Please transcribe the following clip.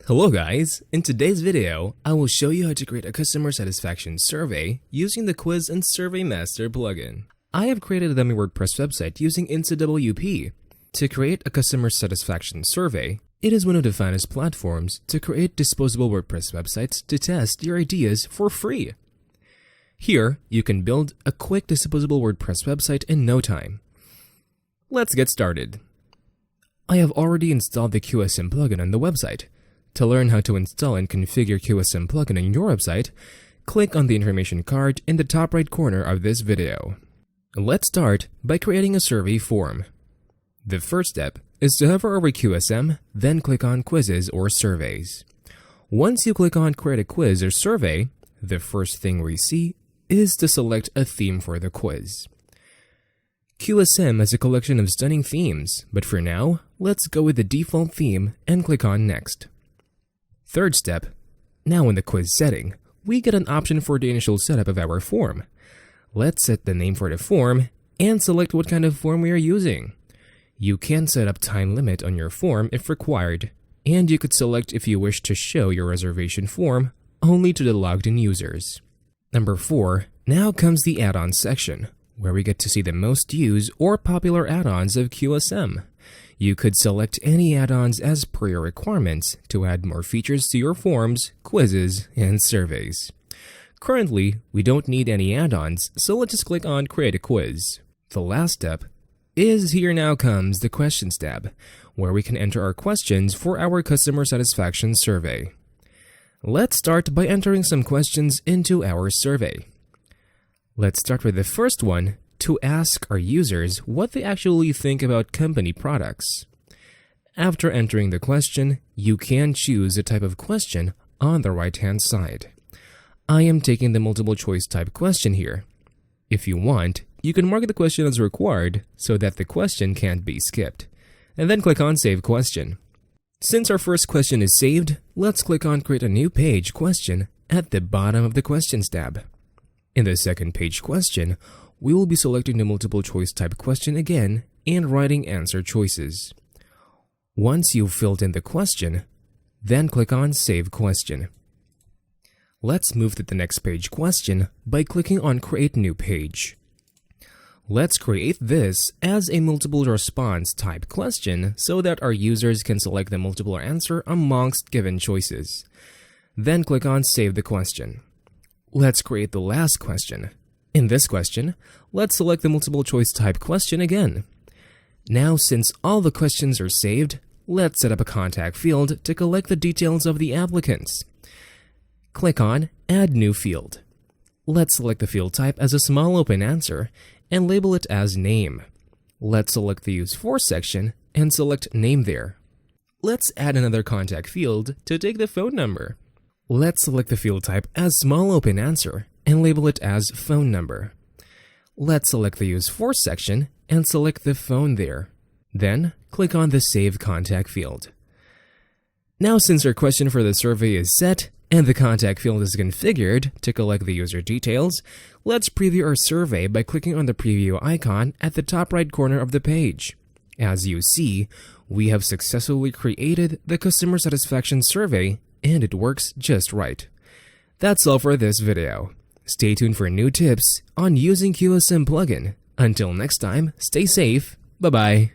Hello guys, in today's video, I will show you how to create a customer satisfaction survey using the Quiz and Survey Master plugin. I have created a dummy WordPress website using InstaWP. To create a customer satisfaction survey, it is one of the finest platforms to create disposable WordPress websites to test your ideas for free. Here, you can build a quick disposable WordPress website in no time. Let's get started. I have already installed the QSM plugin on the website. To learn how to install and configure QSM plugin on your website, click on the information card in the top right corner of this video. Let's start by creating a survey form. The first step is to hover over QSM, then click on Quizzes or Surveys. Once you click on Create a Quiz or Survey, the first thing we see is to select a theme for the quiz. QSM has a collection of stunning themes, but for now, let's go with the default theme and click on Next. Third step, now in the quiz setting, we get an option for the initial setup of our form. Let's set the name for the form and select what kind of form we are using. You can set up time limit on your form if required, and you could select if you wish to show your reservation form only to the logged in users. Number 4, now comes the add-ons section, where we get to see the most used or popular add-ons of QSM. You could select any add-ons as per your requirements to add more features to your forms, quizzes, and surveys. Currently, we don't need any add-ons, so let's just click on Create a Quiz. The last step is Here Now Comes the Questions tab, where we can enter our questions for our customer satisfaction survey. Let's start by entering some questions into our survey. Let's start with the first one, to ask our users what they actually think about company products. After entering the question, you can choose the type of question on the right-hand side. I am taking the multiple choice type question here. If you want, you can mark the question as required so that the question can't be skipped, and then click on Save Question. Since our first question is saved, let's click on Create a New Page question at the bottom of the Questions tab. In the second page question, we will be selecting the multiple choice type question again and writing answer choices. Once you've filled in the question, then click on Save Question. Let's move to the next page question by clicking on Create New Page. Let's create this as a multiple response type question so that our users can select the multiple answer amongst given choices. Then click on Save the Question. Let's create the last question. In this question, let's select the multiple choice type question again. Now, since all the questions are saved, let's set up a contact field to collect the details of the applicants. Click on Add New Field. Let's select the field type as a small open answer and label it as Name. Let's select the Use For section and select Name there. Let's add another contact field to take the phone number. Let's select the field type as small open answer and label it as Phone Number. Let's select the Use For section and select the phone there. Then, click on the Save Contact field. Now, since our question for the survey is set and the contact field is configured to collect the user details, let's preview our survey by clicking on the preview icon at the top right corner of the page. As you see, we have successfully created the customer satisfaction survey, and it works just right. That's all for this video. Stay tuned for new tips on using QSM plugin. Until next time, stay safe. Bye-bye.